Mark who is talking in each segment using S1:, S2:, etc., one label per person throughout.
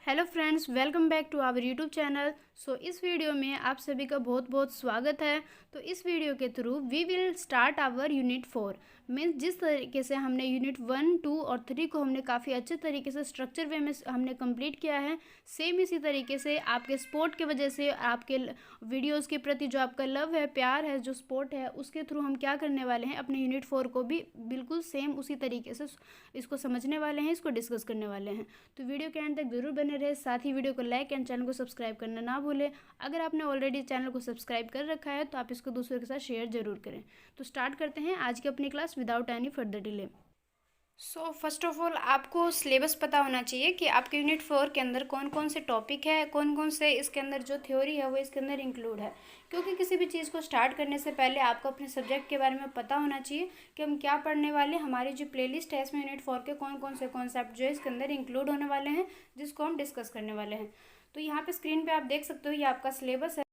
S1: Hello friends, welcome back to our YouTube channel. इस video में आप सभी का बहुत बहुत स्वागत है। तो इस वीडियो के through we will start our unit 4। Means जिस तरीके से हमने यूनिट 1, 2 और 3 को हमने काफ़ी अच्छे तरीके से स्ट्रक्चर वे में हमने कंप्लीट किया है, सेम इसी तरीके से आपके स्पोर्ट की वजह से आपके वीडियोज़ के प्रति जो आपका लव है, प्यार है, जो स्पोर्ट है, उसके थ्रू हम क्या करने वाले हैं, अपने यूनिट 4 को भी बिल्कुल सेम उसी तरीके से इसको समझने वाले हैं, इसको डिस्कस करने वाले हैं। तो वीडियो के एंड तक जरूर बने रहे। साथ ही वीडियो को लाइक एंड चैनल को सब्सक्राइब करना ना भूलें। अगर आपने ऑलरेडी चैनल को सब्सक्राइब कर रखा है तो आप इसको दूसरों के साथ शेयर जरूर करें। तो स्टार्ट करते हैं आज की अपनी class without any further delay. First of all आपको सिलेबस पता होना चाहिए कि आपके यूनिट 4 के अंदर कौन कौन से टॉपिक है, कौन कौन से इसके अंदर जो थ्योरी है वो इसके अंदर इंक्लूड है। क्योंकि किसी भी चीज़ को स्टार्ट करने से पहले आपको अपने सब्जेक्ट के बारे में पता होना चाहिए कि हम क्या पढ़ने वाले हैं। हमारी जो प्लेलिस्ट है इसमें यूनिट 4 के कौन कौन से कॉन्सेप्ट जो है इसके अंदर इंक्लूड होने वाले हैं, जिसको हम डिस्कस करने वाले हैं। तो यहाँ पे स्क्रीन पे आप देख सकते हो, ये आपका सिलेबस है।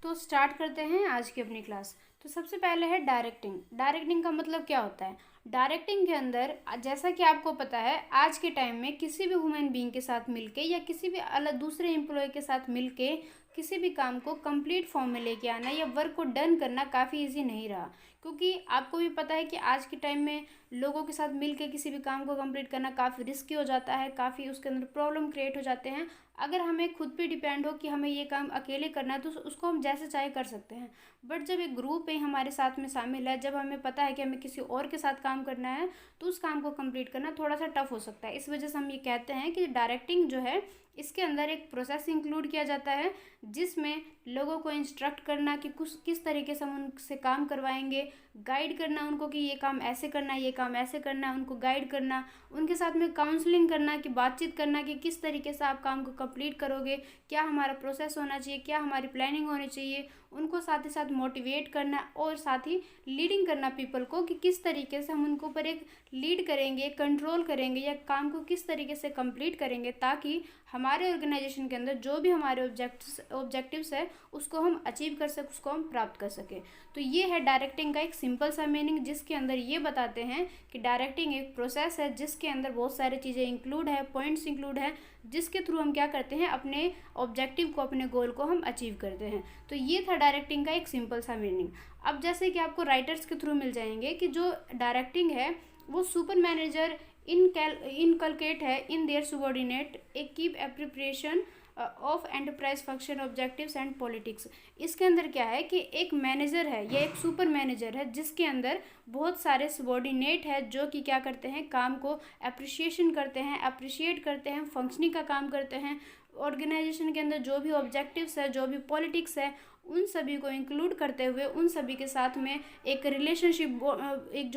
S1: तो स्टार्ट करते हैं आज की अपनी क्लास। तो सबसे पहले है डायरेक्टिंग। डायरेक्टिंग का मतलब क्या होता है? डायरेक्टिंग के अंदर जैसा कि आपको पता है, आज के टाइम में किसी भी ह्यूमन बीइंग के साथ मिलके या किसी भी अलग दूसरे एम्प्लॉय के साथ मिलके किसी भी काम को कंप्लीट फॉर्म में लेके आना या वर्क को डन करना काफ़ी इजी नहीं रहा। क्योंकि आपको भी पता है कि आज के टाइम में लोगों के साथ मिलके किसी भी काम को कंप्लीट करना काफ़ी रिस्की हो जाता है, काफ़ी उसके अंदर प्रॉब्लम क्रिएट हो जाते हैं। अगर हमें खुद पे डिपेंड हो कि हमें ये काम अकेले करना है तो उसको हम जैसे चाहे कर सकते हैं। बट जब एक ग्रुप है हमारे साथ में शामिल है, जब हमें पता है कि हमें किसी और के साथ काम करना है, तो उस काम को कंप्लीट करना थोड़ा सा टफ हो सकता है। इस वजह से हम ये कहते हैं कि डायरेक्टिंग जो है इसके अंदर एक प्रोसेस इंक्लूड किया जाता है, जिसमें लोगों को इंस्ट्रक्ट करना कि कुछ किस तरीके से हम उनसे काम करवाएंगे, गाइड करना उनको कि ये काम ऐसे करना है, ये काम ऐसे करना है, उनको गाइड करना, उनके साथ में काउंसलिंग करना, कि बातचीत करना कि किस तरीके से आप काम को कंप्लीट करोगे, क्या हमारा प्रोसेस होना चाहिए, क्या हमारी प्लानिंग होनी चाहिए, उनको साथ ही साथ मोटिवेट करना और साथ ही लीडिंग करना पीपल को कि किस तरीके से हम उनको ऊपर एक लीड करेंगे, कंट्रोल करेंगे या काम को किस तरीके से कंप्लीट करेंगे, ताकि हमारे ऑर्गेनाइजेशन के अंदर जो भी हमारे ऑब्जेक्टिव्स है उसको हम अचीव कर सकें, उसको हम प्राप्त कर सकें। तो ये है डायरेक्टिंग का एक सिंपल सा मीनिंग, जिसके अंदर ये बताते हैं कि डायरेक्टिंग एक प्रोसेस है जिसके अंदर बहुत सारी चीज़ें इंक्लूड है, पॉइंट्स इंक्लूड है, जिसके थ्रू हम क्या करते हैं, अपने ऑब्जेक्टिव को, अपने गोल को हम अचीव करते हैं। तो ये था डायरेक्टिंग का एक सिंपल सा मीनिंग। अब जैसे कि आपको राइटर्स के थ्रू मिल जाएंगे कि जो डायरेक्टिंग है वो सुपर मैनेजर इनकलकेट है in their subordinate A keep appropriation of enterprise function objectives and politics. इसके अंदर क्या है कि एक मैनेजर है या एक सुपर मैनेजर है जिसके अंदर बहुत सारे सबॉर्डिनेट है जो कि क्या करते हैं, काम को अप्रिशिएट करते हैं, फंक्शनिंग का काम करते हैं। ऑर्गेनाइजेशन के अंदर जो भी ऑब्जेक्टिव्स है, जो भी पॉलिटिक्स है, उन सभी को इंक्लूड करते हुए उन सभी के साथ में एक रिलेशनशिप,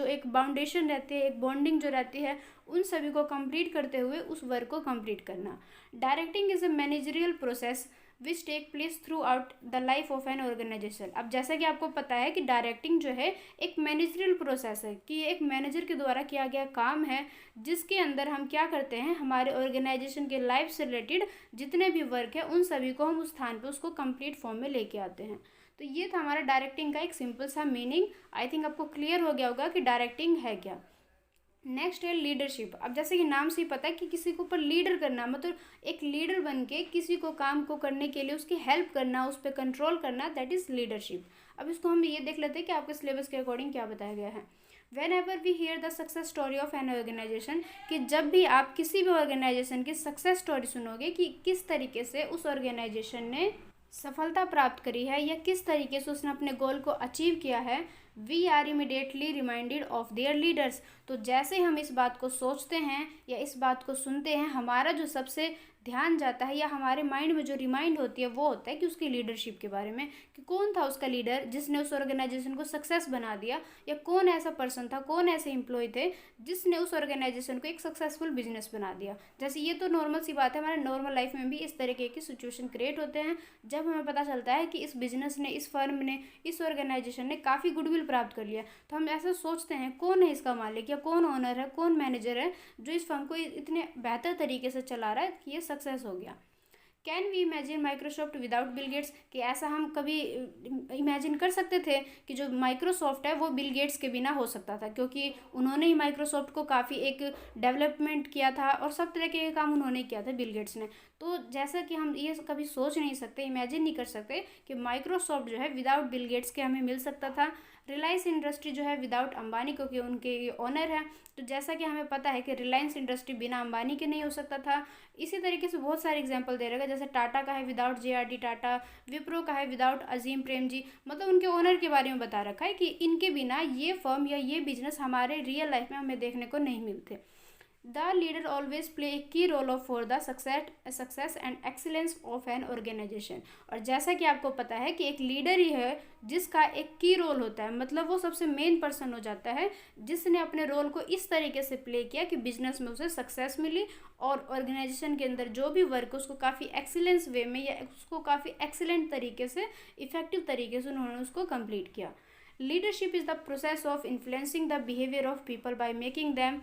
S1: एक बाउंडेशन रहती है, एक बॉन्डिंग जो रहती है, उन सभी को कंप्लीट करते हुए उस वर्क को कंप्लीट करना। Directing is a managerial process which take place throughout the life of an organization. अब जैसा कि आपको पता है कि डायरेक्टिंग जो है एक मैनेजरियल प्रोसेस है, कि एक मैनेजर के द्वारा किया गया काम है, जिसके अंदर हम क्या करते हैं, हमारे ऑर्गेनाइजेशन के लाइफ से रिलेटेड जितने भी वर्क है उन सभी को हम उस स्थान पे उसको कंप्लीट फॉर्म में लेके आते हैं। तो ये था हमारा डायरेक्टिंग का एक सिंपल सा मीनिंग। आई थिंक आपको क्लियर हो गया होगा कि डायरेक्टिंग है क्या। नेक्स्ट है लीडरशिप। अब जैसे कि नाम से ही पता है कि किसी के ऊपर लीडर करना, मतलब एक लीडर बन के किसी को काम को करने के लिए उसकी हेल्प करना, उस पर कंट्रोल करना, दैट इज़ लीडरशिप। अब इसको हम ये देख लेते हैं कि आपके सिलेबस के अकॉर्डिंग क्या बताया गया है। Whenever we hear the success story of an organization, कि जब भी आप किसी भी ऑर्गेनाइजेशन की सक्सेस स्टोरी सुनोगे कि किस तरीके से उस ऑर्गेनाइजेशन ने सफलता प्राप्त करी है या किस तरीके से उसने अपने गोल को अचीव किया है, we are immediately reminded of their leaders. तो जैसे ही हम इस बात को सोचते हैं या इस बात को सुनते हैं, हमारा जो सबसे ध्यान जाता है या हमारे माइंड में जो रिमाइंड होती है वो होता है कि उसकी लीडरशिप के बारे में, कि कौन था उसका लीडर जिसने उस ऑर्गेनाइजेशन को सक्सेस बना दिया, या कौन ऐसा पर्सन था, कौन ऐसे एम्प्लॉय थे जिसने उस ऑर्गेनाइजेशन को एक सक्सेसफुल बिजनेस बना दिया। जैसे ये तो नॉर्मल सी बात है, हमारे नॉर्मल लाइफ में भी इस तरीके की सिचुएशन क्रिएट होते हैं जब हमें पता चलता है कि इस बिजनेस ने, इस फर्म ने, इस ऑर्गेनाइजेशन ने काफ़ी गुडविल प्राप्त कर लिया। तो हम ऐसा सोचते हैं कौन है इसका मालिक, या कौन ओनर है, कौन मैनेजर है जो इस फर्म को इतने बेहतर तरीके से चला रहा है कि ये सक्सेस हो गया। Can we imagine Microsoft without Bill Gates, कि ऐसा हम कभी इमेजिन कर सकते थे कि जो माइक्रोसॉफ्ट है वो बिल गेट्स के बिना हो सकता था, क्योंकि उन्होंने ही माइक्रोसॉफ्ट को काफ़ी एक डेवलपमेंट किया था और सब तरह के काम उन्होंने किया था बिल गेट्स ने। तो जैसा कि हम ये कभी सोच नहीं सकते, इमेजिन नहीं कर सकते कि माइक्रोसॉफ्ट जो है विदाउट बिल गेट्स के हमें मिल सकता था। रिलायंस इंडस्ट्री जो है विदाउट अंबानी, क्योंकि उनके ये ओनर हैं, तो जैसा कि हमें पता है कि रिलायंस इंडस्ट्री बिना अंबानी के नहीं हो सकता था। इसी तरीके से बहुत सारे एग्जांपल दे रहेगा, जैसे टाटा का है विदाउट JRD टाटा, विप्रो का है विदाउट अजीम प्रेमजी, मतलब उनके ओनर के बारे में बता रखा है कि इनके बिना ये फर्म या ये बिजनेस हमारे रियल लाइफ में हमें देखने को नहीं मिलते। The leader always play a key role of for the success and excellence of an organisation. और जैसा कि आपको पता है कि एक लीडर ही है जिसका एक की रोल होता है, मतलब वो सबसे मेन पर्सन हो जाता है जिसने अपने रोल को इस तरीके से प्ले किया कि बिजनेस में उसे सक्सेस मिली और ऑर्गेनाइजेशन के अंदर जो भी वर्क उसको काफ़ी एक्सीलेंस वे में या उसको काफ़ी एक्सीलेंट तरीके से, इफेक्टिव तरीके से उन्होंने उसको कंप्लीट किया। Leadership is the process of influencing the behaviour of people by making them,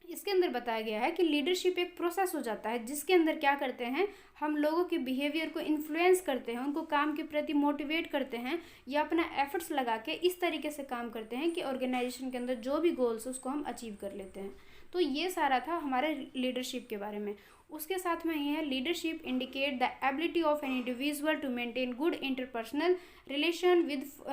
S1: इसके अंदर बताया गया है कि लीडरशिप एक प्रोसेस हो जाता है जिसके अंदर क्या करते हैं, हम लोगों के बिहेवियर को इन्फ्लुएंस करते हैं, उनको काम के प्रति मोटिवेट करते हैं या अपना एफर्ट्स लगा के इस तरीके से काम करते हैं कि ऑर्गेनाइजेशन के अंदर जो भी गोल्स है उसको हम अचीव कर लेते हैं। तो ये सारा था हमारे लीडरशिप के बारे में। उसके साथ में ये है, leadership indicate the ability of an individual to maintain good interpersonal relation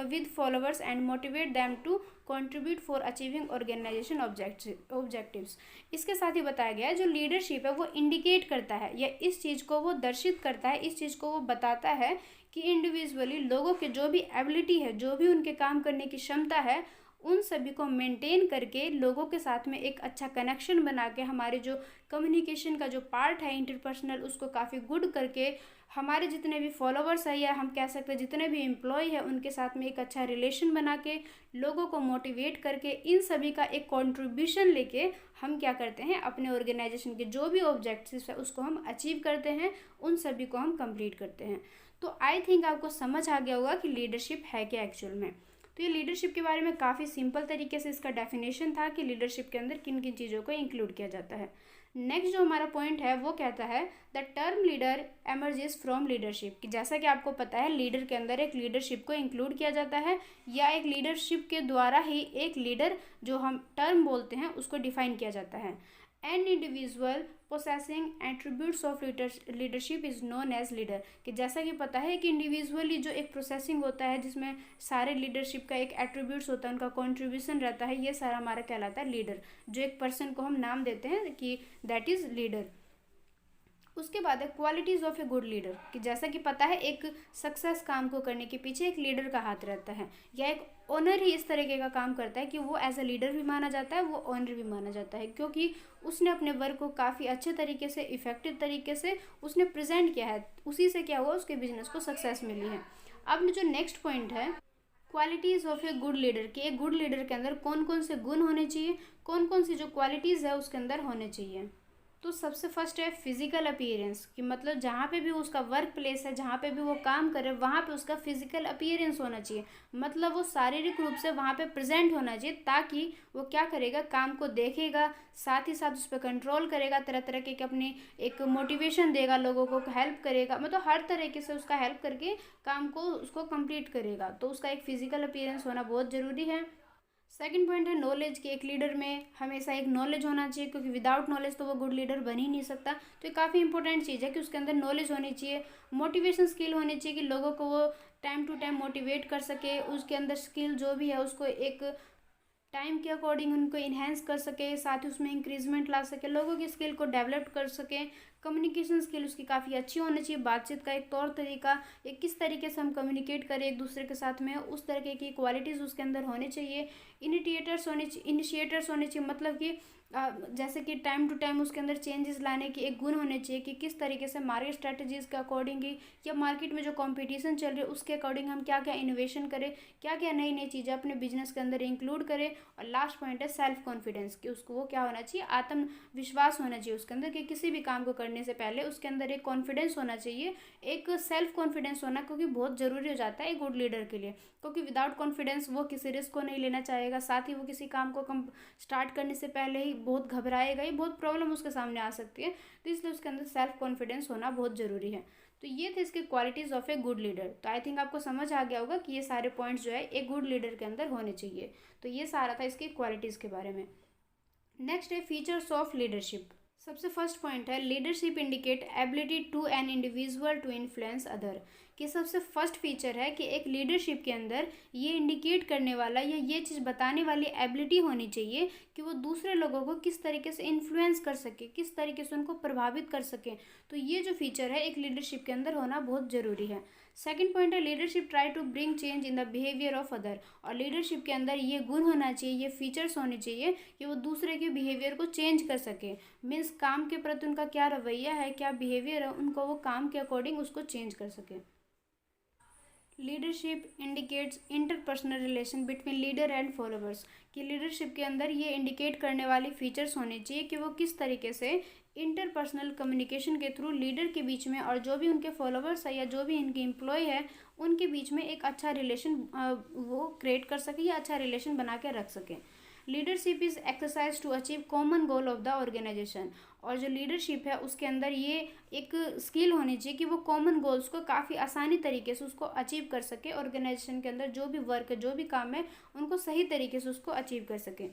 S1: with followers and motivate them to contribute for achieving organization objectives. इसके साथ ही बताया गया है जो लीडरशिप है वो इंडिकेट करता है या इस चीज़ को वो दर्शित करता है, इस चीज़ को वो बताता है कि इंडिविजुअली लोगों के जो भी एबिलिटी है, जो भी उनके काम करने की क्षमता है, उन सभी को मेंटेन करके लोगों के साथ में एक अच्छा कनेक्शन बना के हमारे जो कम्युनिकेशन का जो पार्ट है इंटरपर्सनल उसको काफ़ी गुड करके हमारे जितने भी फॉलोवर्स हैं या हम कह सकते हैं जितने भी एम्प्लॉय हैं उनके साथ में एक अच्छा रिलेशन बना के लोगों को मोटिवेट करके इन सभी का एक कंट्रीब्यूशन लेके हम क्या करते हैं, अपने ऑर्गेनाइजेशन के जो भी ऑब्जेक्टिव्स है उसको हम अचीव करते हैं, उन सभी को हम कंप्लीट करते हैं। तो आई थिंक आपको समझ आ गया होगा कि लीडरशिप है क्या एक्चुअल में। तो ये लीडरशिप के बारे में काफ़ी सिंपल तरीके से इसका डेफिनेशन था कि लीडरशिप के अंदर किन किन चीज़ों को इंक्लूड किया जाता है। नेक्स्ट जो हमारा पॉइंट है वो कहता है the term leader emerges from leadership, कि जैसा कि आपको पता है लीडर के अंदर एक लीडरशिप को इंक्लूड किया जाता है या एक लीडरशिप के द्वारा ही एक लीडर जो हम टर्म बोलते हैं उसको डिफाइन किया जाता है। An individual possessing attributes of leadership is known as leader, कि जैसा कि पता है कि इंडिविजुअली जो एक प्रोसेसिंग होता है जिसमें सारे लीडरशिप का एक एट्रीब्यूट्स होता है, उनका कंट्रीब्यूशन रहता है, ये सारा हमारा कहलाता है लीडर, जो एक पर्सन को हम नाम देते हैं कि दैट इज़ लीडर। उसके बाद है qualities of A good leader, कि जैसा कि पता है एक सक्सेस काम को करने के पीछे एक लीडर का हाथ रहता है या एक ओनर ही इस तरीके का काम करता है कि वो एज अ लीडर भी माना जाता है, वो ओनर भी माना जाता है, क्योंकि उसने अपने वर्क को काफ़ी अच्छे तरीके से इफेक्टिव तरीके से उसने प्रेजेंट किया है, उसी से क्या हुआ उसके बिजनेस को सक्सेस मिली है। अब जो नेक्स्ट पॉइंट है qualities of A good leader, कि एक गुड लीडर के अंदर कौन कौन से गुण होने चाहिए, कौन कौन सी जो क्वालिटीज़ है उसके अंदर होने चाहिए। तो सबसे फर्स्ट है फिजिकल अपीयरेंस, कि मतलब जहाँ पे भी उसका वर्क प्लेस है, जहाँ पे भी वो काम करे वहाँ पे उसका फिजिकल अपीयरेंस होना चाहिए, मतलब वो शारीरिक रूप से वहाँ पे प्रेजेंट होना चाहिए, ताकि वो क्या करेगा, काम को देखेगा, साथ ही साथ उस पर कंट्रोल करेगा, तरह तरह के अपनी एक मोटिवेशन देगा, लोगों को हेल्प करेगा, मतलब हर तरीके से उसका हेल्प करके काम को उसको कंप्लीट करेगा। तो उसका एक फिजिकल अपीयरेंस होना बहुत ज़रूरी है। सेकंड पॉइंट है नॉलेज, कि एक लीडर में हमेशा एक नॉलेज होना चाहिए, क्योंकि विदाउट नॉलेज तो वो गुड लीडर बन ही नहीं सकता। तो ये काफ़ी इंपॉर्टेंट चीज़ है कि उसके अंदर नॉलेज होनी चाहिए। मोटिवेशन स्किल होनी चाहिए कि लोगों को वो टाइम टू टाइम मोटिवेट कर सके, उसके अंदर स्किल जो भी है उसको एक टाइम के अकॉर्डिंग उनको इन्हेंस कर सके, साथ ही उसमें इंक्रीजमेंट ला सके, लोगों की स्किल को डेवलप कर सके। कम्युनिकेशन स्किल उसकी काफ़ी अच्छी होनी चाहिए, बातचीत का एक तौर तरीका, एक किस तरीके से हम कम्युनिकेट करें एक दूसरे के साथ में, उस तरीके की क्वालिटीज़ उसके अंदर होनी चाहिए। इनिशिएटर्स होने चाहिए, मतलब कि जैसे कि टाइम टू टाइम उसके अंदर चेंजेस लाने की एक गुण होने चाहिए कि किस तरीके से मार्केट स्ट्रेटजीज़ के अकॉर्डिंग ही या मार्केट में जो कंपटीशन चल रही है उसके अकॉर्डिंग हम क्या क्या इनोवेशन करें, क्या क्या नई नई चीज़ें अपने बिजनेस के अंदर इंक्लूड करें। और लास्ट पॉइंट है सेल्फ कॉन्फिडेंस, कि उसको वो क्या होना चाहिए, आत्मविश्वास होना चाहिए उसके अंदर, कि किसी भी काम को करने से पहले उसके अंदर एक कॉन्फिडेंस होना चाहिए, एक सेल्फ कॉन्फिडेंस होना, क्योंकि बहुत ज़रूरी हो जाता है एक गुड लीडर के लिए, क्योंकि विदाउट कॉन्फिडेंस वो किसी रिस्क को नहीं लेना चाहेगा, साथ ही वो किसी काम को स्टार्ट करने से पहले ही बहुत घबराएगा, ये बहुत प्रॉब्लम उसके सामने आ सकती है। तो इसलिए उसके अंदर सेल्फ कॉन्फिडेंस होना बहुत ज़रूरी है। तो ये थे इसके qualities of A good leader. तो आई थिंक आपको समझ आ गया होगा कि ये सारे पॉइंट्स जो है एक गुड लीडर के अंदर होने चाहिए। तो ये सारा था इसकी क्वालिटीज़ के बारे में। नेक्स्ट है फीचर्स ऑफ लीडरशिप। सबसे फर्स्ट पॉइंट है leadership indicate ability to an individual to influence other. कि सबसे फर्स्ट फीचर है कि एक लीडरशिप के अंदर ये इंडिकेट करने वाला या ये चीज़ बताने वाली एबिलिटी होनी चाहिए कि वो दूसरे लोगों को किस तरीके से इन्फ्लुएंस कर सके, किस तरीके से उनको प्रभावित कर सके। तो ये जो फीचर है एक लीडरशिप के अंदर होना बहुत ज़रूरी है। सेकंड पॉइंट है leadership try to bring change in the behaviour of other. और लीडरशिप के अंदर ये गुण होना चाहिए, ये फीचर्स होने चाहिए कि वो दूसरे के बिहेवियर को चेंज कर सके। मीन्स काम के प्रति उनका क्या रवैया है, क्या बिहेवियर है, उनको वो काम के अकॉर्डिंग उसको चेंज कर सके। Leadership indicates interpersonal relation between leader and followers. कि लीडरशिप के अंदर ये इंडिकेट करने वाली फीचर्स होने चाहिए कि वो किस तरीके से इंटरपर्सनल कम्युनिकेशन के थ्रू लीडर के बीच में और जो भी उनके फॉलोअर्स है या जो भी इनके एम्प्लॉय है उनके बीच में एक अच्छा रिलेशन वो क्रिएट कर सके या अच्छा रिलेशन बना के रख सकें। Leadership is exercise to achieve common goal of the organization. और जो लीडरशिप है उसके अंदर ये एक स्किल होनी चाहिए कि वो कॉमन गोल्स को काफ़ी आसानी तरीके से उसको अचीव कर सके। ऑर्गेनाइजेशन के अंदर जो भी वर्क है, जो भी काम है, उनको सही तरीके से उसको अचीव कर सके।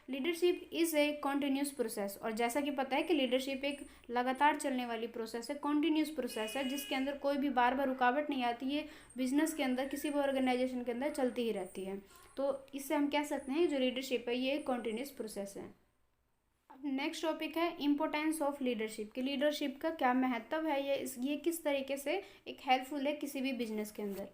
S1: Leadership is a continuous process. और जैसा कि पता है कि लीडरशिप एक लगातार चलने वाली प्रोसेस है, कॉन्टीन्यूस प्रोसेस है, जिसके अंदर कोई भी बार बार रुकावट नहीं आती है। बिजनेस के अंदर, किसी भी ऑर्गेनाइजेशन के अंदर चलती ही रहती है। तो इससे हम कह सकते हैं जो लीडरशिप है ये एक कॉन्टीन्यूस प्रोसेस है। अब नेक्स्ट टॉपिक है इम्पोर्टेंस ऑफ लीडरशिप। कि लीडरशिप का क्या महत्व है, ये किस तरीके से एक हेल्पफुल है किसी भी बिजनेस के अंदर।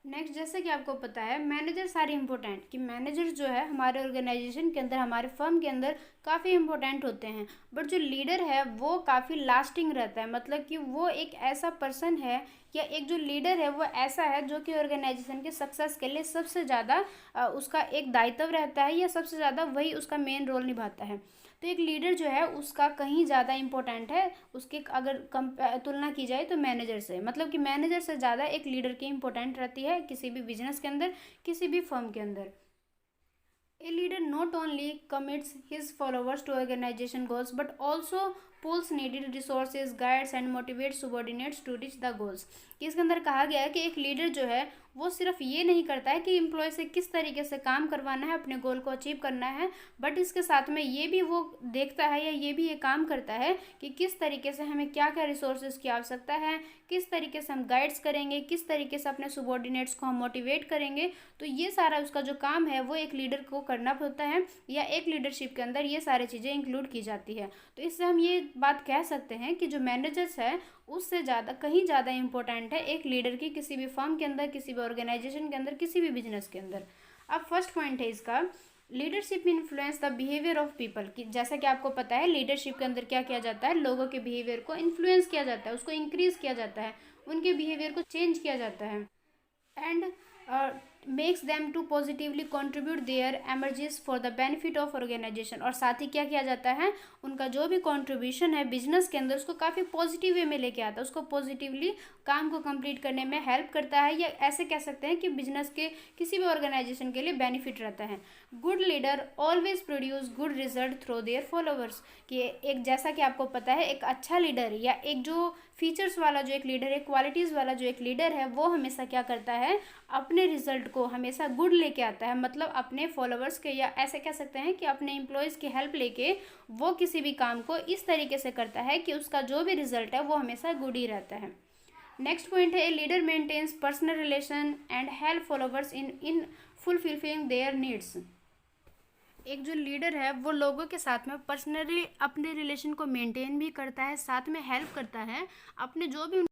S1: नेक्स्ट, जैसे कि आपको पता है मैनेजर सारे इंपॉर्टेंट, कि मैनेजर जो है हमारे ऑर्गेनाइजेशन के अंदर, हमारे फर्म के अंदर काफ़ी इंपॉर्टेंट होते हैं। बट जो लीडर है वो काफ़ी लास्टिंग रहता है। मतलब कि वो एक ऐसा पर्सन है या एक जो लीडर है वो ऐसा है जो कि ऑर्गेनाइजेशन के सक्सेस के लिए सबसे ज़्यादा उसका एक दायित्व रहता है या सबसे ज़्यादा वही उसका मेन रोल निभाता है। तो एक लीडर जो है उसका कहीं ज़्यादा इम्पोर्टेंट है उसके अगर तुलना की जाए तो मैनेजर से। मतलब कि मैनेजर से ज़्यादा एक लीडर की इम्पोर्टेंट रहती है किसी भी बिजनेस के अंदर, किसी भी फर्म के अंदर। A leader not only commits his followers to organization goals but also pulls needed resources, guides and motivates subordinates to reach the goals। कि इसके अंदर कहा गया है कि एक लीडर जो है वो सिर्फ ये नहीं करता है कि एम्प्लॉय से किस तरीके से काम करवाना है, अपने गोल को अचीव करना है, बट इसके साथ में ये भी वो देखता है या ये भी ये काम करता है कि किस तरीके से हमें क्या क्या रिसोर्सेज की आवश्यकता है, किस तरीके से हम गाइड्स करेंगे, किस तरीके से अपने सबॉर्डिनेट्स को हम मोटिवेट करेंगे। तो ये सारा उसका जो काम है वो एक लीडर को करना होता है या एक लीडरशिप के अंदर ये सारी चीज़ें इंक्लूड की जाती है। तो इससे हम ये बात कह सकते हैं कि जो मैनेजर्स है उससे ज़्यादा कहीं ज़्यादा इंपॉर्टेंट है एक लीडर की किसी भी फर्म के अंदर, किसी भी ऑर्गेनाइजेशन के अंदर, किसी भी बिजनेस के अंदर। अब फर्स्ट पॉइंट है इसका leadership influence the behaviour of people. कि जैसा कि आपको पता है लीडरशिप के अंदर क्या किया जाता है, लोगों के बिहेवियर को इन्फ्लुएंस किया जाता है, उसको इंक्रीज किया जाता है, उनके बिहेवियर को चेंज किया जाता है and makes them to positively contribute their energies for the benefit of organization. और साथ ही क्या किया जाता है, उनका जो भी कॉन्ट्रीब्यूशन है बिजनेस के अंदर उसको काफ़ी पॉजिटिव वे में लेके आता है, उसको पॉजिटिवली काम को कंप्लीट करने में हेल्प करता है, या ऐसे कह सकते हैं कि बिजनेस के किसी भी ऑर्गेनाइजेशन के लिए बेनिफिट रहता है। Good leader always produce good result through their followers. कि एक जैसा कि आपको पता है एक अच्छा लीडर या एक जो फीचर्स वाला जो एक लीडर है, क्वालिटीज़ वाला जो एक लीडर है, वो हमेशा क्या करता है, अपने रिजल्ट को हमेशा गुड लेके आता है। मतलब अपने फॉलोअर्स के या ऐसे कह सकते हैं कि अपने एम्प्लॉयज़ की हेल्प लेके वो किसी भी काम को इस तरीके से करता है कि उसका जो भी रिजल्ट है वो हमेशा गुड ही रहता है। नेक्स्ट पॉइंट है a leader maintains personal relation and help followers in fulfilling their needs. एक जो लीडर है वो लोगों के साथ में पर्सनली अपने रिलेशन को मेंटेन भी करता है, साथ में हेल्प करता है, अपने जो भी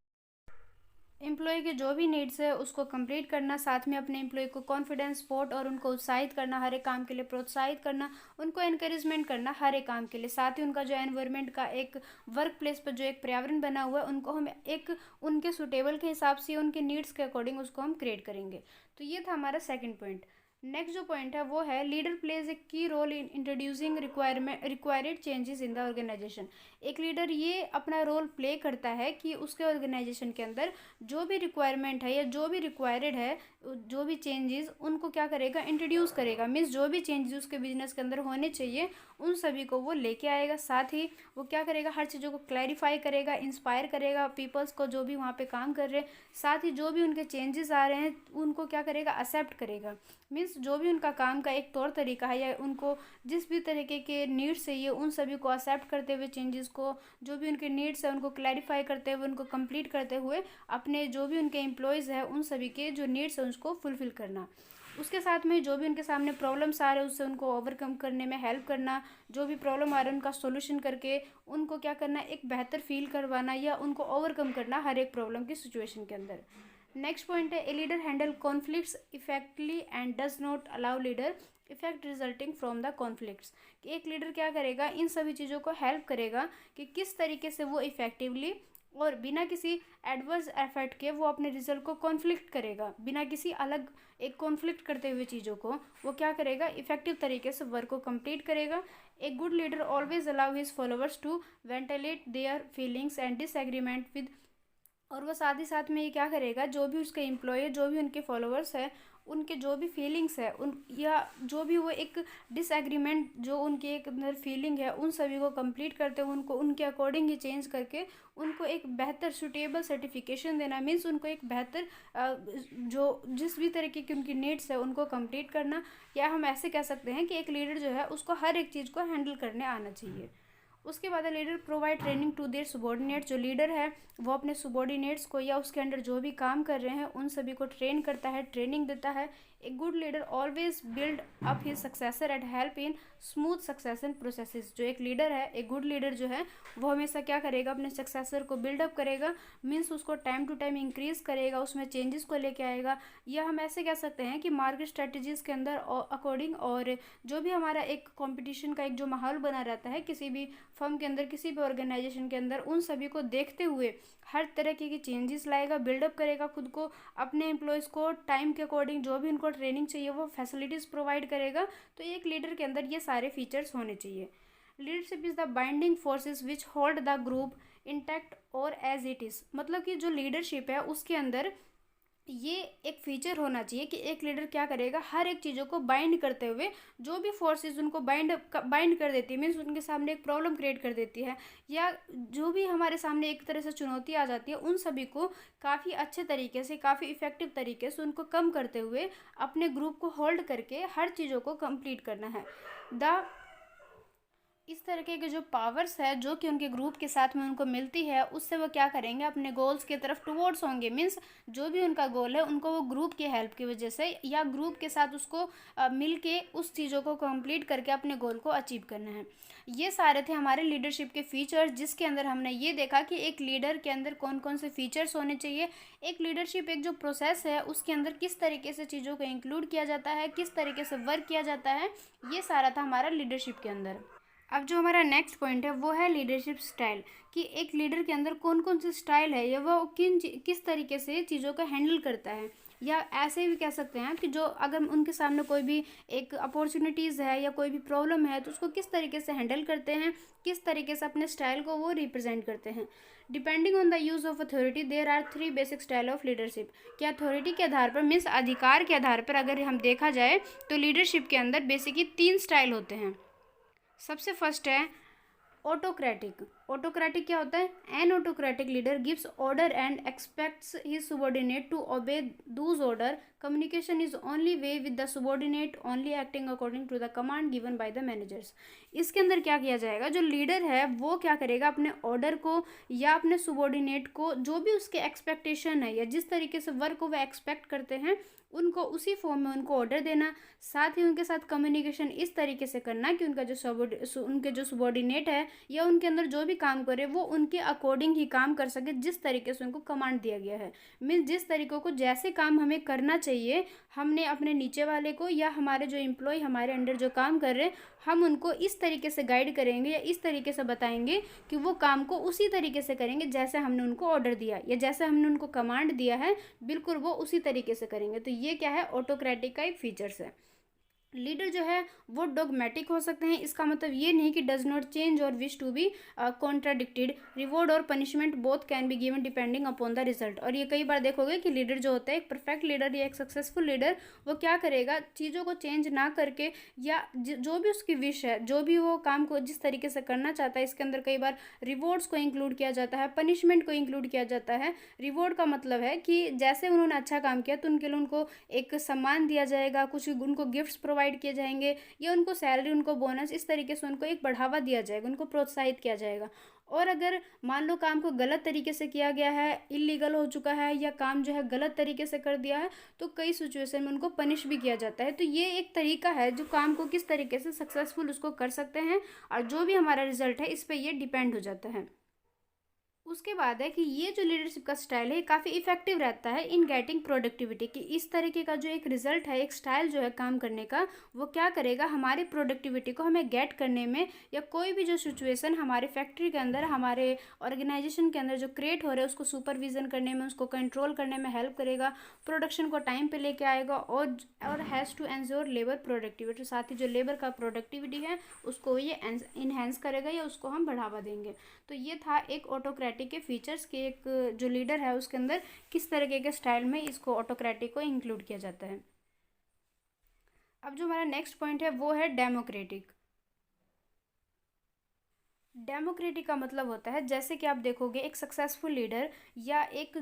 S1: एम्प्लॉय के जो भी नीड्स है उसको कंप्लीट करना, साथ में अपने एम्प्लॉय को कॉन्फिडेंस, सपोर्ट और उनको उत्साहित करना, हर एक काम के लिए प्रोत्साहित करना, उनको एनकरेजमेंट करना हर एक काम के लिए। साथ ही उनका जो एनवायरनमेंट का एक वर्क प्लेस पर जो एक पर्यावरण बना हुआ है उनको हम एक उनके सूटेबल के हिसाब से, उनके नीड्स के अकॉर्डिंग उसको हम क्रिएट करेंगे। तो ये था हमारा सेकेंड पॉइंट। नेक्स्ट जो पॉइंट है वो है leader plays a key role in introducing required changes in the organization. एक लीडर ये अपना रोल प्ले करता है कि उसके ऑर्गेनाइजेशन के अंदर जो भी रिक्वायरमेंट है या जो भी रिक्वायर्ड है, जो भी चेंजेस उनको क्या करेगा, इंट्रोड्यूस करेगा। मीन्स जो भी चेंजेस उसके बिजनेस के अंदर होने चाहिए उन सभी को वो लेके आएगा। साथ ही वो क्या करेगा, हर चीज़ों को क्लैरिफाई करेगा, इंस्पायर करेगा पीपल्स को जो भी वहाँ पे काम कर रहे हैं। साथ ही जो भी उनके चेंजेस आ रहे हैं उनको क्या करेगा, एक्सेप्ट करेगा। मीन्स जो भी उनका काम का एक तौर तरीका है या उनको जिस भी तरीके के नीड्स चाहिए उन सभी को एक्सेप्ट करते हुए, चेंजेस को जो भी उनके नीड्स है उनको क्लैरिफाई करते हुए, उनको कंप्लीट करते हुए अपने जो भी उनके एम्प्लॉयज़ है उन सभी के जो नीड्स है उसको फुलफ़िल करना। उसके साथ में जो भी उनके सामने प्रॉब्लम्स आ रहे हैं उससे उनको ओवरकम करने में हेल्प करना। जो भी प्रॉब्लम आ रहा है उनका सॉल्यूशन करके उनको क्या करना, एक बेहतर फील करवाना या उनको ओवरकम करना हर एक प्रॉब्लम की सिचुएशन के अंदर। नेक्स्ट पॉइंट है a leader handle conflicts इफेक्टली and does not allow leader effect resulting from the conflicts. कि एक लीडर क्या करेगा, इन सभी चीज़ों को हेल्प करेगा कि किस तरीके से वो इफेक्टिवली और बिना किसी एडवर्स इफेक्ट के वो अपने रिजल्ट को कॉन्फ्लिक्ट करेगा, बिना किसी अलग एक कॉन्फ्लिक्ट करते हुए चीज़ों को वो क्या करेगा, इफेक्टिव तरीके से वर्क को कंप्लीट करेगा। A good leader always allow his followers to ventilate their feelings and disagreement with. और वो साथ ही साथ में ये क्या करेगा, जो भी उसके एम्प्लॉय, जो भी उनके फॉलोअर्स है, उनके जो भी फीलिंग्स है उन या जो भी वो एक डिसएग्रीमेंट जो उनके एक अंदर फीलिंग है उन सभी को कंप्लीट करते हुए उनको उनके अकॉर्डिंग ही चेंज करके उनको एक बेहतर सुटेबल सर्टिफिकेशन देना। मीन्स उनको एक बेहतर जो जिस भी तरीके की उनकी नीड्स है उनको कंप्लीट करना। या हम ऐसे कह सकते हैं कि एक लीडर जो है उसको हर एक चीज़ को हैंडल करने आना चाहिए। उसके बाद leader provide training to their subordinate. जो लीडर है वो अपने सुबॉर्डिनेट्स को या उसके अंडर जो भी काम कर रहे हैं उन सभी को ट्रेन करता है, ट्रेनिंग देता है। ए good leader always build up his successor and help in smooth succession processes. जो एक लीडर है, एक गुड लीडर जो है वो हमेशा क्या करेगा, अपने सक्सेसर को बिल्डअप करेगा। मीन्स उसको टाइम टू टाइम इंक्रीज करेगा, उसमें चेंजेस को लेके आएगा। या हम ऐसे कह सकते हैं कि मार्केट स्ट्रेटजीज़ के अंदर अकॉर्डिंग और जो भी हमारा एक कंपटीशन का एक जो माहौल बना रहता है किसी भी फर्म के अंदर, किसी भी ऑर्गेनाइजेशन के अंदर, उन सभी को देखते हुए हर तरह की चेंजेस लाएगा, बिल्डअप करेगा खुद को, अपने एम्प्लॉयज़ को टाइम के अकॉर्डिंग जो भी उनको ट्रेनिंग चाहिए वो फैसिलिटीज़ प्रोवाइड करेगा। तो एक लीडर के अंदर ये सारे फीचर्स होने चाहिए। Leadership is the binding forces which hold the group intact और एज इट इज़। मतलब कि जो लीडरशिप है उसके अंदर ये एक फीचर होना चाहिए कि एक लीडर क्या करेगा, हर एक चीज़ों को बाइंड करते हुए जो भी फोर्सेस उनको बाइंड कर देती है, मीन्स उनके सामने एक प्रॉब्लम क्रिएट कर देती है या जो भी हमारे सामने एक तरह से चुनौती आ जाती है उन सभी को काफ़ी अच्छे तरीके से, काफ़ी इफेक्टिव तरीके से उनको कम करते हुए अपने ग्रुप को होल्ड करके हर चीज़ों को कंप्लीट करना है। इस तरीके के जो पावर्स है जो कि उनके ग्रुप के साथ में उनको मिलती है उससे वो क्या करेंगे, अपने गोल्स की तरफ टुवर्ड्स होंगे। मीन्स जो भी उनका गोल है उनको वो ग्रुप की हेल्प की वजह से या ग्रुप के साथ उसको मिल के उस चीज़ों को कंप्लीट करके अपने गोल को अचीव करना है। ये सारे थे हमारे लीडरशिप के फीचर्स, जिसके अंदर हमने ये देखा कि एक लीडर के अंदर कौन कौन से फीचर्स होने चाहिए। एक लीडरशिप एक जो प्रोसेस है उसके अंदर किस तरीके से चीज़ों को इंक्लूड किया जाता है, किस तरीके से वर्क किया जाता है, ये सारा था हमारा लीडरशिप के अंदर। अब जो हमारा नेक्स्ट पॉइंट है वो है लीडरशिप स्टाइल, कि एक लीडर के अंदर कौन कौन से स्टाइल है या वो किस तरीके से चीज़ों को हैंडल करता है। या ऐसे भी कह सकते हैं कि जो अगर उनके सामने कोई भी एक अपॉर्चुनिटीज़ है या कोई भी प्रॉब्लम है तो उसको किस तरीके से हैंडल करते हैं, किस तरीके से अपने स्टाइल को वो रिप्रेजेंट करते हैं। Depending on the use of authority there are 3 basic style of leadership. क्या अथॉरिटी के आधार पर, मीन्स अधिकार के आधार पर अगर हम देखा जाए तो लीडरशिप के अंदर बेसिकली 3 स्टाइल होते हैं। सबसे फर्स्ट है ऑटोक्रेटिक। ऑटोक्रेटिक क्या होता है? An autocratic leader gives order and expects his subordinate to obey those order. Communication is only way with the subordinate only acting according to the command given by the managers. इसके अंदर क्या किया जाएगा, जो leader है वो क्या करेगा, अपने ऑर्डर को या अपने सबॉर्डिनेट को जो भी उसके एक्सपेक्टेशन है या जिस तरीके से वर्क को वह एक्सपेक्ट करते हैं उनको उसी फॉर्म में उनको ऑर्डर देना। साथ ही उनके साथ कम्युनिकेशन इस तरीके से करना कि उनका उनके जो सबॉर्डिनेट है या उनके अंदर जो भी काम करे वो उनके अकॉर्डिंग ही काम कर सके जिस तरीके से उनको कमांड दिया गया है। मीन्स जिस तरीक़ों को जैसे काम हमें करना चाहिए, हमने अपने नीचे वाले को या हमारे जो एम्प्लॉय हमारे अंडर जो काम कर रहे हैं हम उनको इस तरीके से गाइड करेंगे या इस तरीके से बताएंगे कि वो काम को उसी तरीके से करेंगे जैसे हमने उनको ऑर्डर दिया या जैसे हमने उनको कमांड दिया है, बिल्कुल वो उसी तरीके से करेंगे। तो ये क्या है, ऑटोक्रेटिक का एक फीचर्स है। लीडर जो है वो डॉगमेटिक हो सकते हैं। इसका मतलब ये नहीं कि डज नॉट चेंज और wish to be contradicted. Reward और punishment both can be given depending upon the result. और ये कई बार देखोगे कि लीडर जो होता है, एक परफेक्ट लीडर या एक सक्सेसफुल लीडर, वो क्या करेगा, चीज़ों को चेंज ना करके या जो भी उसकी विश है, जो भी वो काम को जिस तरीके से करना चाहता है, इसके अंदर कई बार रिवॉर्ड्स को इंक्लूड किया जाता है, पनिशमेंट को इंक्लूड किया जाता है। रिवॉर्ड का मतलब है कि जैसे उन्होंने अच्छा काम किया तो उनके लिए उनको एक सम्मान दिया जाएगा, कुछ उनको गिफ्ट्स प्रोवाइड किए जाएंगे, या उनको सैलरी, उनको बोनस, इस तरीके से उनको एक बढ़ावा दिया जाएगा, उनको प्रोत्साहित किया जाएगा। और अगर मान लो काम को गलत तरीके से किया गया है, इलीगल हो चुका है, या काम जो है गलत तरीके से कर दिया है, तो कई सिचुएशन में उनको पनिश भी किया जाता है। तो ये एक तरीका है जो काम को किस तरीके से सक्सेसफुल उसको कर सकते हैं, और जो भी हमारा रिजल्ट है इस पर ये डिपेंड हो जाता है। उसके बाद है कि ये जो लीडरशिप का स्टाइल है काफ़ी इफेक्टिव रहता है इन गेटिंग प्रोडक्टिविटी, कि इस तरीके का जो एक रिजल्ट है, एक स्टाइल जो है काम करने का, वो क्या करेगा, हमारी प्रोडक्टिविटी को हमें गेट करने में, या कोई भी जो सिचुएशन हमारे फैक्ट्री के अंदर, हमारे ऑर्गेनाइजेशन के अंदर जो क्रिएट हो रहा है, उसको सुपरविजन करने में, उसको कंट्रोल करने में हेल्प करेगा, प्रोडक्शन को टाइम पे लेके आएगा, और has to ensure labour productivity. साथ ही जो लेबर का प्रोडक्टिविटी है उसको ये इन्हेंस करेगा, या उसको हम बढ़ावा देंगे। तो ये था एक ऑटोक्रेटिक के फीचर्स के, एक जो लीडर है उसके अंदर किस तरीके के स्टाइल में इसको ऑटोक्रेटिक को इंक्लूड किया जाता है। अब जो हमारा नेक्स्ट पॉइंट है वो है डेमोक्रेटिक। डेमोक्रेटिक का मतलब होता है, जैसे कि आप देखोगे एक सक्सेसफुल लीडर या एक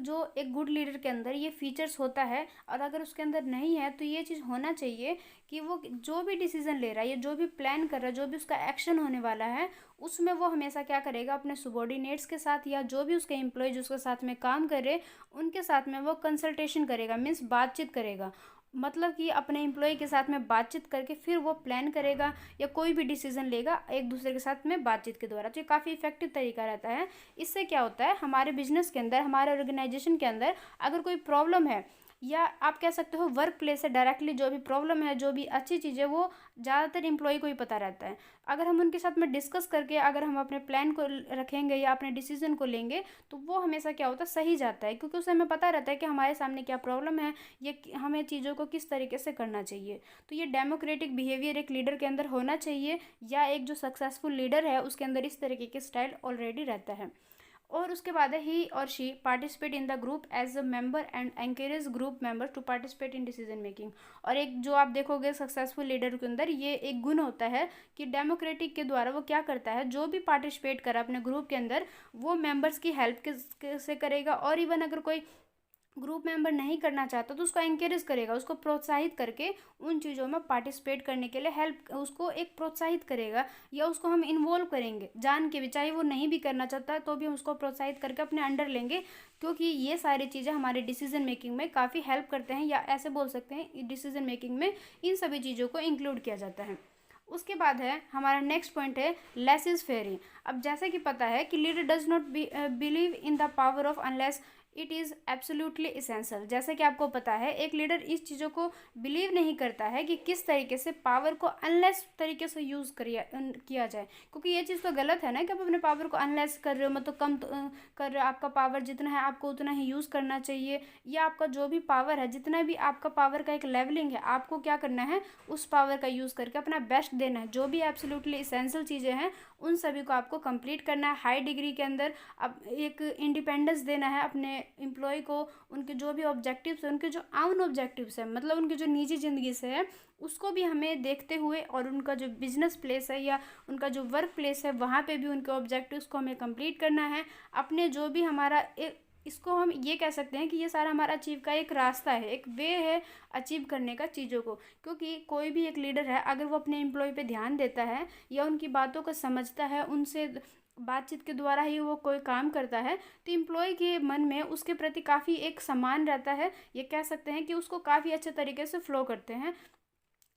S1: गुड लीडर के अंदर ये फीचर्स होता है, और अगर उसके अंदर नहीं है तो ये चीज़ होना चाहिए कि वो जो भी डिसीजन ले रहा है, या जो भी प्लान कर रहा है, जो भी उसका एक्शन होने वाला है, उसमें वो हमेशा क्या करेगा, अपने सबॉर्डिनेट्स के साथ या जो भी उसके एम्प्लॉयज उसके साथ में काम कर रहे उनके साथ में वो कंसल्टेशन करेगा, मीन्स बातचीत करेगा। मतलब कि अपने एम्प्लॉय के साथ में बातचीत करके फिर वो प्लान करेगा या कोई भी डिसीजन लेगा एक दूसरे के साथ में बातचीत के द्वारा। तो ये काफ़ी इफेक्टिव तरीका रहता है। इससे क्या होता है, हमारे बिजनेस के अंदर, हमारे ऑर्गेनाइजेशन के अंदर अगर कोई प्रॉब्लम है, या आप कह सकते हो वर्क प्लेस से डायरेक्टली जो भी प्रॉब्लम है, जो भी अच्छी चीज़ है, वो ज़्यादातर एम्प्लॉय को ही पता रहता है। अगर हम उनके साथ में डिस्कस करके अगर हम अपने प्लान को रखेंगे या अपने डिसीजन को लेंगे, तो वो हमेशा क्या होता है, सही जाता है, क्योंकि उसे हमें पता रहता है कि हमारे सामने क्या प्रॉब्लम है, ये हमें चीज़ों को किस तरीके से करना चाहिए। तो ये डेमोक्रेटिक बिहेवियर एक लीडर के अंदर होना चाहिए, या एक जो सक्सेसफुल लीडर है उसके अंदर इस तरीके के स्टाइल ऑलरेडी रहता है। और उसके बाद है ही और she participate in the group as a member and encourage group member to participate in decision making. और एक जो आप देखोगे सक्सेसफुल लीडर के अंदर ये एक गुण होता है कि डेमोक्रेटिक के द्वारा वो क्या करता है, जो भी पार्टिसिपेट करा अपने ग्रुप के अंदर, वो मेंबर्स की हेल्प से करेगा। और इवन अगर कोई ग्रुप मेंबर नहीं करना चाहता तो उसको एंकरेज करेगा, उसको प्रोत्साहित करके उन चीज़ों में पार्टिसिपेट करने के लिए हेल्प, उसको एक प्रोत्साहित करेगा, या उसको हम इन्वॉल्व करेंगे जान के भी, चाहे वो नहीं भी करना चाहता तो भी हम उसको प्रोत्साहित करके अपने अंडर लेंगे, क्योंकि ये सारी चीज़ें हमारे डिसीजन मेकिंग में काफ़ी हेल्प करते हैं, या ऐसे बोल सकते हैं डिसीजन मेकिंग में इन सभी चीज़ों को इंक्लूड किया जाता है। उसके बाद है हमारा नेक्स्ट पॉइंट है लेस इज फेयरिंग। अब जैसे कि पता है कि leader does not believe in the power of unless it is absolutely essential. जैसे कि आपको पता है एक लीडर इस चीज़ों को बिलीव नहीं करता है कि किस तरीके से पावर को अनलेस तरीके से यूज़ किया जाए, क्योंकि ये चीज़ तो गलत है ना कि आप अपने पावर को अनलेस कर रहे हो, मतलब कम कर रहे हो। आपका पावर जितना है आपको उतना ही यूज़ करना चाहिए, या आपका जो भी पावर है, जितना भी आपका पावर का एक लेवलिंग है, आपको क्या करना है, उस पावर का यूज़ करके अपना बेस्ट देना है। जो भी एब्सोल्युटली इसेंशियल चीज़ें हैं उन सभी को आपको कंप्लीट करना है हाई डिग्री के अंदर। अब एक इंडिपेंडेंस देना है अपने एम्प्लॉय को, उनके जो भी ऑब्जेक्टिव्स हैं, उनके जो आउन ऑब्जेक्टिव्स हैं, मतलब उनकी जो निजी ज़िंदगी से है, उसको भी हमें देखते हुए, और उनका जो बिजनेस प्लेस है या उनका जो वर्क प्लेस है वहाँ पे भी उनके ऑब्जेक्टिव्स को हमें कंप्लीट करना है। अपने जो भी हमारा इसको हम ये कह सकते हैं कि ये सारा हमारा अचीव का एक रास्ता है, एक वे है अचीव करने का चीज़ों को। क्योंकि कोई भी एक लीडर है अगर वो अपने एम्प्लॉय पे ध्यान देता है या उनकी बातों को समझता है, उनसे बातचीत के द्वारा ही वो कोई काम करता है, तो एम्प्लॉय के मन में उसके प्रति काफ़ी एक सम्मान रहता है। ये कह सकते हैं कि उसको काफ़ी अच्छे तरीके से फ्लो करते हैं।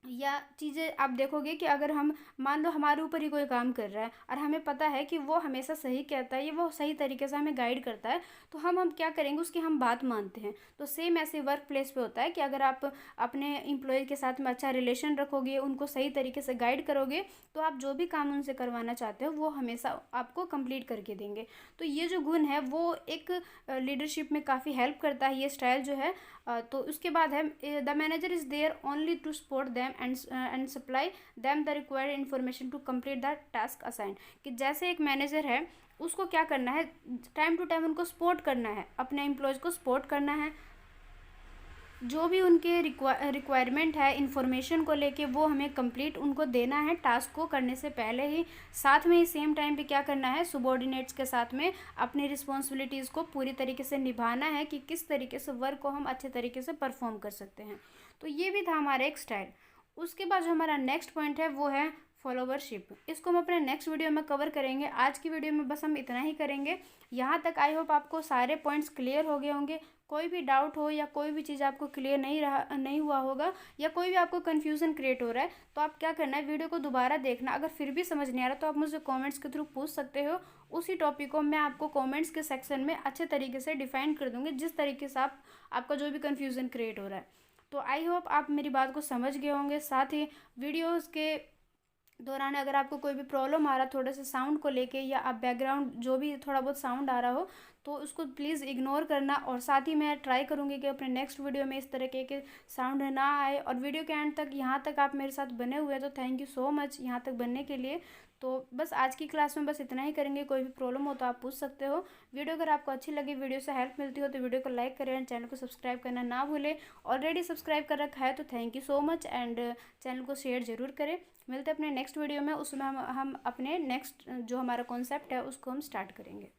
S1: या चीज़ें आप देखोगे कि अगर हम मान लो हमारे ऊपर ही कोई काम कर रहा है और हमें पता है कि वो हमेशा सही कहता है, ये वो सही तरीके से हमें गाइड करता है, तो हम क्या करेंगे, उसकी हम बात मानते हैं। तो सेम ऐसे वर्क प्लेस पे होता है कि अगर आप अपने एम्प्लॉय के साथ में अच्छा रिलेशन रखोगे, उनको सही तरीके से गाइड करोगे, तो आप जो भी काम उनसे करवाना चाहते हो वो हमेशा आपको कंप्लीट करके देंगे। तो ये जो गुण है वो एक लीडरशिप में काफ़ी हेल्प करता है ये स्टाइल जो है। तो उसके बाद है the manager is there only to support them and supply them the required information to complete the task assign. कि जैसे एक मैनेजर है, उसको क्या करना है, टाइम टू टाइम उनको सपोर्ट करना है, अपने एम्प्लॉयज़ को सपोर्ट करना है, जो भी उनके रिक्वायरमेंट है इन्फॉर्मेशन को लेके वो हमें कंप्लीट उनको देना है टास्क को करने से पहले ही। साथ में ही सेम टाइम पे क्या करना है, सबॉर्डिनेट्स के साथ में अपनी रिस्पॉन्सिबिलिटीज़ को पूरी तरीके से निभाना है कि किस तरीके से वर्क को हम अच्छे तरीके से परफॉर्म कर सकते हैं। तो ये भी था हमारा एक स्टाइल। उसके बाद जो हमारा नेक्स्ट पॉइंट है वो है फॉलोवरशिप। इसको हम अपने नेक्स्ट वीडियो में कवर करेंगे। आज की वीडियो में बस हम इतना ही करेंगे। यहाँ तक आई होप आपको सारे पॉइंट्स क्लियर हो गए होंगे। कोई भी डाउट हो या कोई भी चीज़ आपको क्लियर नहीं हुआ होगा या कोई भी आपको कन्फ्यूज़न क्रिएट हो रहा है, तो आप क्या करना है, वीडियो को दोबारा देखना। अगर फिर भी समझ नहीं आ रहा तो आप मुझसे कमेंट्स के थ्रू पूछ सकते हो। उसी टॉपिक को मैं आपको कमेंट्स के सेक्शन में अच्छे तरीके से डिफाइन कर दूँगी, जिस तरीके से आपका जो भी कन्फ्यूज़न क्रिएट हो रहा है। तो आई होप आप मेरी बात को समझ गए होंगे। साथ ही वीडियोज़ के दौरान अगर आपको कोई भी प्रॉब्लम आ रहा है थोड़े से साउंड को लेके, या आप बैकग्राउंड जो भी थोड़ा बहुत साउंड आ रहा हो, तो उसको प्लीज़ इग्नोर करना। और साथ ही मैं ट्राई करूँगी कि अपने नेक्स्ट वीडियो में इस तरह के साउंड ना आए। और वीडियो के एंड तक यहाँ तक आप मेरे साथ बने हुए हैं, तो थैंक यू सो मच यहाँ तक बनने के लिए। तो बस आज की क्लास में बस इतना ही करेंगे। कोई भी प्रॉब्लम हो तो आप पूछ सकते हो। वीडियो अगर आपको अच्छी लगी, वीडियो से हेल्प मिलती हो, तो वीडियो को लाइक करें एंड चैनल को सब्सक्राइब करना ना भूलें। ऑलरेडी सब्सक्राइब कर रखा है तो thank you so much, and channel को शेयर ज़रूर करें। मिलते हैं अपने नेक्स्ट वीडियो में। उसमें हम अपने नेक्स्ट जो हमारा कॉन्सेप्ट है उसको हम स्टार्ट करेंगे।